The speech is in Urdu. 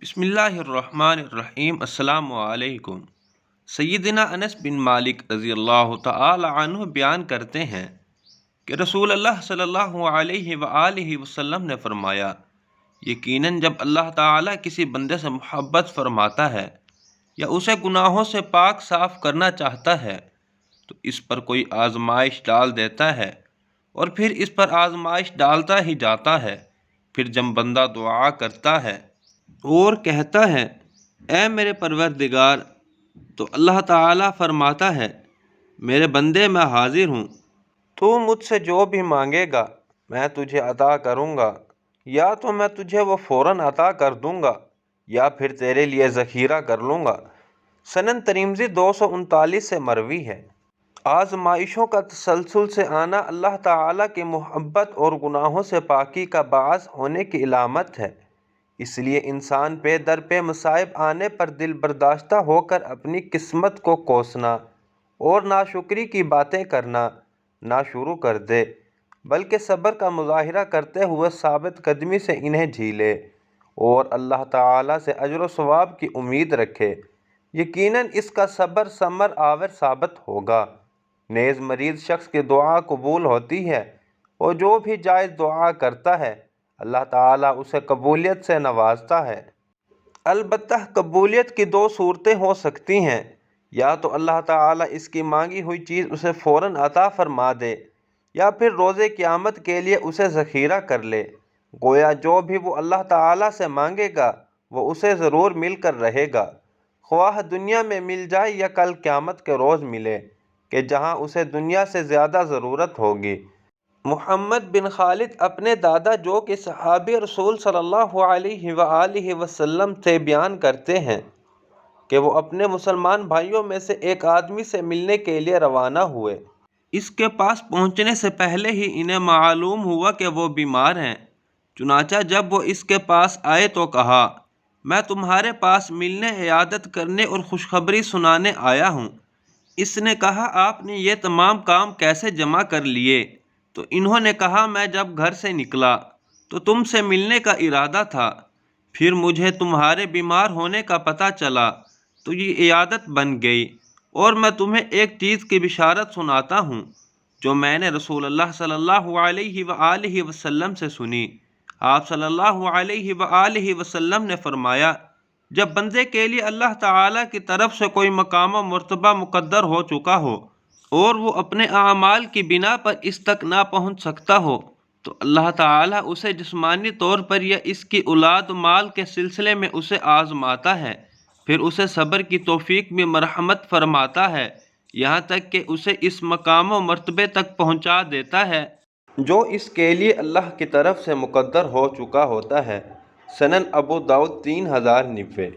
بسم اللہ الرحمن الرحیم۔ السلام علیکم۔ سیدنا انس بن مالک رضی اللہ تعالی عنہ بیان کرتے ہیں کہ رسول اللہ صلی اللہ علیہ وآلہ وسلم نے فرمایا، یقیناً جب اللہ تعالیٰ کسی بندے سے محبت فرماتا ہے یا اسے گناہوں سے پاک صاف کرنا چاہتا ہے تو اس پر کوئی آزمائش ڈال دیتا ہے اور پھر اس پر آزمائش ڈالتا ہی جاتا ہے۔ پھر جب بندہ دعا کرتا ہے اور کہتا ہے اے میرے پروردگار، تو اللہ تعالیٰ فرماتا ہے میرے بندے میں حاضر ہوں، تو مجھ سے جو بھی مانگے گا میں تجھے عطا کروں گا، یا تو میں تجھے وہ فوراً عطا کر دوں گا یا پھر تیرے لیے ذخیرہ کر لوں گا۔ سنن ترمذی 239 سے مروی ہے۔ آزمائشوں کا تسلسل سے آنا اللہ تعالیٰ کی محبت اور گناہوں سے پاکی کا باعث ہونے کی علامت ہے، اس لیے انسان پہ در پہ مصائب آنے پر دل برداشتہ ہو کر اپنی قسمت کو کوسنا اور ناشکری کی باتیں کرنا نہ شروع کر دے، بلکہ صبر کا مظاہرہ کرتے ہوئے ثابت قدمی سے انہیں جھیلے اور اللہ تعالیٰ سے اجر و ثواب کی امید رکھے۔ یقیناً اس کا صبر ثمر آور ثابت ہوگا۔ نیز مریض شخص کی دعا قبول ہوتی ہے اور جو بھی جائز دعا کرتا ہے اللہ تعالیٰ اسے قبولیت سے نوازتا ہے۔ البتہ قبولیت کی دو صورتیں ہو سکتی ہیں، یا تو اللہ تعالیٰ اس کی مانگی ہوئی چیز اسے فوراً عطا فرما دے یا پھر روز قیامت کے لیے اسے ذخیرہ کر لے، گویا جو بھی وہ اللہ تعالیٰ سے مانگے گا وہ اسے ضرور مل کر رہے گا، خواہ دنیا میں مل جائے یا کل قیامت کے روز ملے کہ جہاں اسے دنیا سے زیادہ ضرورت ہوگی۔ محمد بن خالد اپنے دادا جو کہ صحابی رسول صلی اللہ علیہ وآلہ وسلم تھے بیان کرتے ہیں کہ وہ اپنے مسلمان بھائیوں میں سے ایک آدمی سے ملنے کے لیے روانہ ہوئے۔ اس کے پاس پہنچنے سے پہلے ہی انہیں معلوم ہوا کہ وہ بیمار ہیں، چنانچہ جب وہ اس کے پاس آئے تو کہا میں تمہارے پاس ملنے، عیادت کرنے اور خوشخبری سنانے آیا ہوں۔ اس نے کہا آپ نے یہ تمام کام کیسے جمع کر لیے؟ تو انہوں نے کہا میں جب گھر سے نکلا تو تم سے ملنے کا ارادہ تھا، پھر مجھے تمہارے بیمار ہونے کا پتہ چلا تو یہ عیادت بن گئی، اور میں تمہیں ایک چیز کی بشارت سناتا ہوں جو میں نے رسول اللہ صلی اللہ علیہ وآلہ وسلم سے سنی۔ آپ صلی اللہ علیہ وآلہ وسلم نے فرمایا جب بندے کے لیے اللہ تعالیٰ کی طرف سے کوئی مقام و مرتبہ مقدر ہو چکا ہو اور وہ اپنے اعمال کی بنا پر اس تک نہ پہنچ سکتا ہو تو اللہ تعالیٰ اسے جسمانی طور پر یا اس کی اولاد مال کے سلسلے میں اسے آزماتا ہے، پھر اسے صبر کی توفیق میں مرحمت فرماتا ہے، یہاں تک کہ اسے اس مقام و مرتبے تک پہنچا دیتا ہے جو اس کے لیے اللہ کی طرف سے مقدر ہو چکا ہوتا ہے۔ سنن ابو داؤد 3090۔